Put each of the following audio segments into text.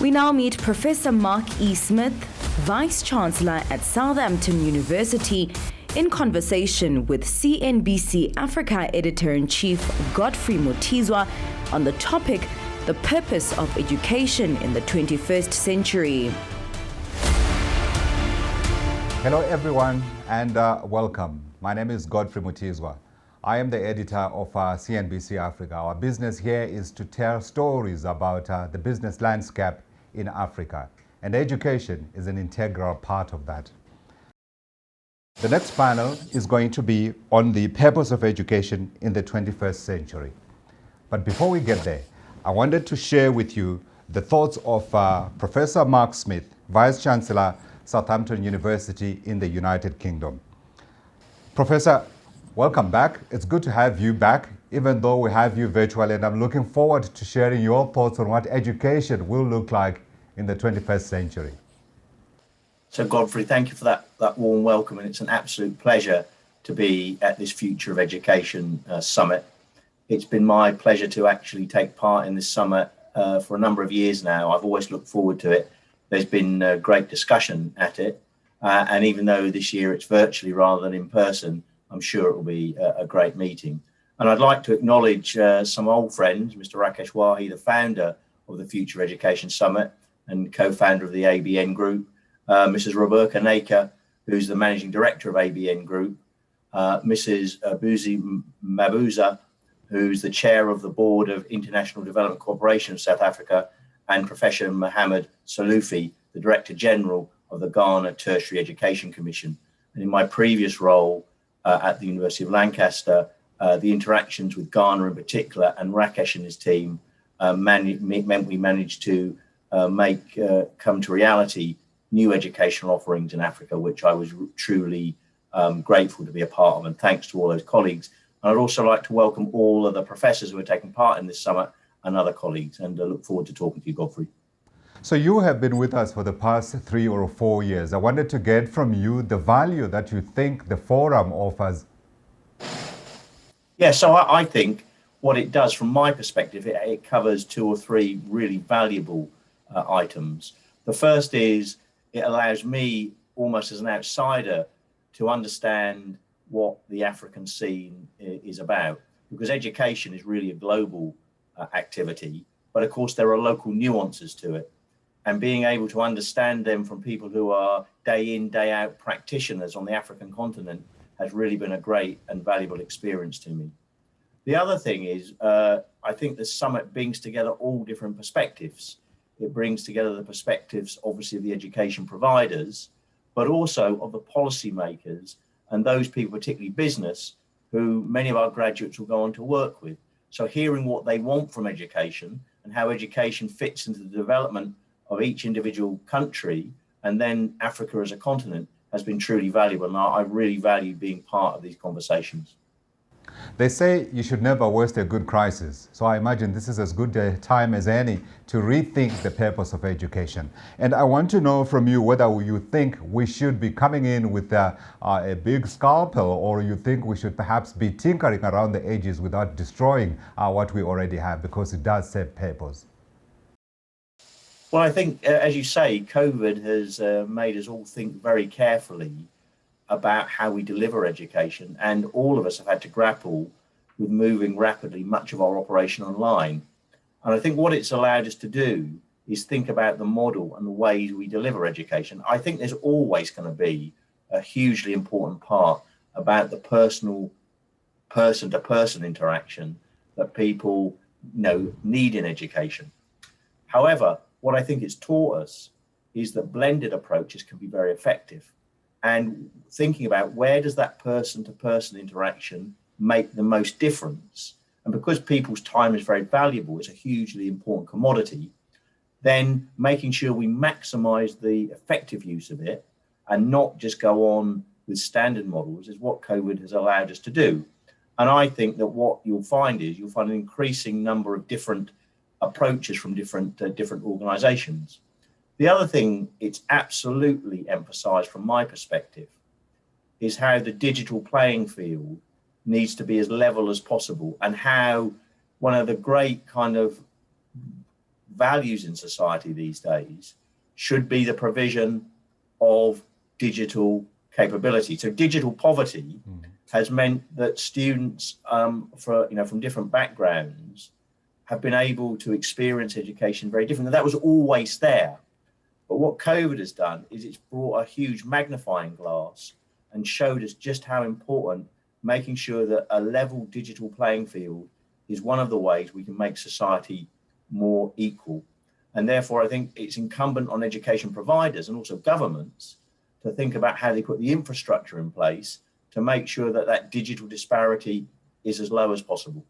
We now meet Professor Mark E. Smith, Vice Chancellor at Southampton University, in conversation with CNBC Africa Editor-in-Chief Godfrey Mutizwa on the topic, the purpose of education in the 21st century. Hello everyone and welcome. My name is Godfrey Mutizwa. I am the editor of CNBC Africa. Our business here is to tell stories about the business landscape in Africa, and education is an integral part of that. The next panel is going to be on the purpose of education in the 21st century. But before we get there, I wanted to share with you the thoughts of Professor Mark Smith, Vice Chancellor, Southampton University in the United Kingdom. Professor, welcome back. It's good to have you back, even though we have you virtually, and I'm looking forward to sharing your thoughts on what education will look like in the 21st century. So Godfrey, thank you for that warm welcome, and it's an absolute pleasure to be at this Future of Education Summit. It's been my pleasure to actually take part in this summit for a number of years now. I've always looked forward to it. There's been great discussion at it, and even though this year it's virtually rather than in person, I'm sure it will be a great meeting. And I'd like to acknowledge some old friends, Mr. Rakesh Wahi, the founder of the Future Education Summit and co-founder of the ABN Group, Mrs. Rebecca Naker, who's the managing director of ABN Group, Mrs. Buzi Mabuza, who's the chair of the board of International Development Corporation of South Africa, and Professor Mohammed Salufi, the Director General of the Ghana Tertiary Education Commission. And in my previous role at the University of Lancaster, the interactions with Ghana in particular and Rakesh and his team meant we managed to come to reality new educational offerings in Africa, which I was truly grateful to be a part of, and thanks to all those colleagues. And I'd also like to welcome all of the professors who are taking part in this summit and other colleagues, and I look forward to talking to you, Godfrey. So you have been with us for the past 3 or 4 years. I wanted to get from you the value that you think the forum offers. Yeah, so I think what it does from my perspective, it covers 2 or 3 really valuable items. The first is it allows me, almost as an outsider, to understand what the African scene is about, because education is really a global activity, but of course there are local nuances to it. And being able to understand them from people who are day in, day out practitioners on the African continent has really been a great and valuable experience to me. The other thing is, I think the summit brings together all different perspectives. It brings together the perspectives, obviously, of the education providers, but also of the policymakers and those people, particularly business, who many of our graduates will go on to work with. So hearing what they want from education and how education fits into the development of each individual country and then Africa as a continent has been truly valuable. And I really value being part of these conversations. They say you should never waste a good crisis. So I imagine this is as good a time as any to rethink the purpose of education. And I want to know from you whether you think we should be coming in with a big scalpel, or you think we should perhaps be tinkering around the edges without destroying what we already have, because it does serve purpose. Well, I think, as you say, COVID has made us all think very carefully about how we deliver education, and all of us have had to grapple with moving rapidly much of our operation online. And I think what it's allowed us to do is think about the model and the ways we deliver education. I think there's always going to be a hugely important part about the personal, person-to-person interaction that people need in education. However, what I think it's taught us is that blended approaches can be very effective. And thinking about where does that person-to-person interaction make the most difference? And because people's time is very valuable, it's a hugely important commodity, then making sure we maximize the effective use of it and not just go on with standard models is what COVID has allowed us to do. And I think that what you'll find is an increasing number of different approaches from different organizations. The other thing it's absolutely emphasized from my perspective is how the digital playing field needs to be as level as possible, and how one of the great kind of values in society these days should be the provision of digital capability. So digital poverty has meant that students from different backgrounds have been able to experience education very differently. That was always there. But what COVID has done is it's brought a huge magnifying glass and showed us just how important making sure that a level digital playing field is one of the ways we can make society more equal. And therefore, I think it's incumbent on education providers and also governments to think about how they put the infrastructure in place to make sure that that digital disparity is as low as possible.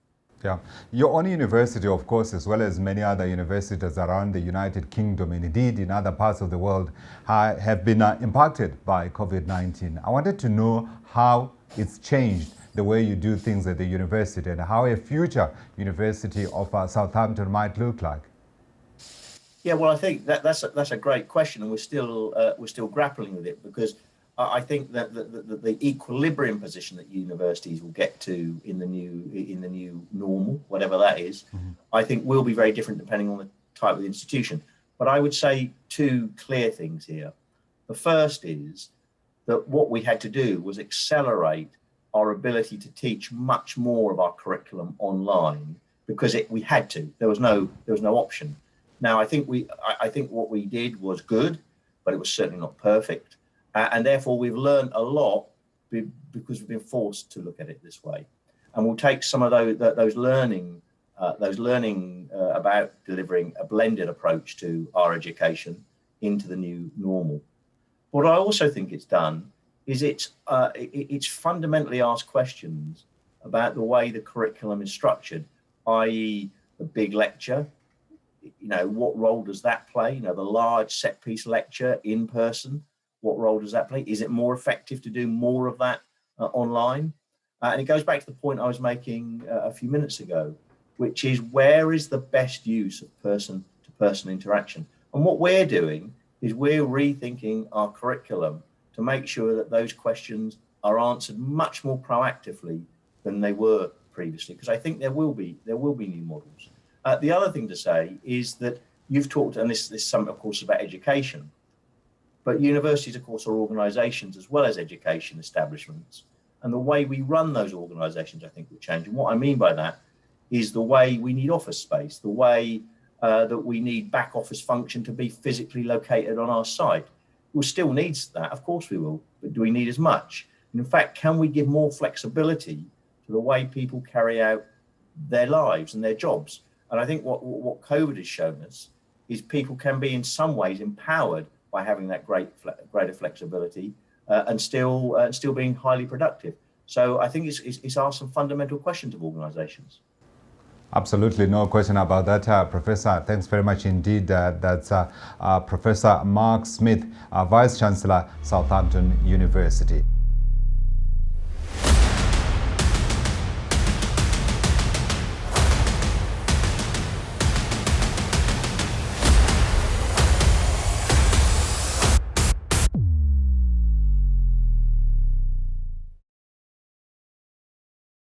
Yeah. Your own university, of course, as well as many other universities around the United Kingdom and indeed in other parts of the world, have been impacted by COVID-19. I wanted to know how it's changed the way you do things at the university and how a future University of Southampton might look like. Yeah, well, I think that's a great question, and we're still grappling with it, because I think that the equilibrium position that universities will get to in the new normal, whatever that is, I think will be very different depending on the type of institution. But I would say two clear things here. The first is that what we had to do was accelerate our ability to teach much more of our curriculum online, because we had to. There was no option. Now, I think what we did was good, but it was certainly not perfect. And therefore, we've learned a lot because we've been forced to look at it this way. And we'll take some of those learning about delivering a blended approach to our education into the new normal. What I also think it's done is it's fundamentally asked questions about the way the curriculum is structured, i.e. the big lecture. What role does that play? The large set piece lecture in person, what role does that play? Is it more effective to do more of that online? And it goes back to the point I was making a few minutes ago, which is where is the best use of person-to-person interaction? And what we're doing is we're rethinking our curriculum to make sure that those questions are answered much more proactively than they were previously, because I think there will be new models. The other thing to say is that you've talked, and this some of course about education, but universities, of course, are organisations as well as education establishments. And the way we run those organisations, I think, will change. And what I mean by that is the way we need office space, the way that we need back office function to be physically located on our site. We'll still need that, of course we will, but do we need as much? And in fact, can we give more flexibility to the way people carry out their lives and their jobs? And I think what COVID has shown us is people can be in some ways empowered by having that greater flexibility and still being highly productive. So I think it's asked some fundamental questions of organisations. Absolutely, no question about that, Professor. Thanks very much indeed. That's Professor Mark Smith, Vice Chancellor, Southampton University.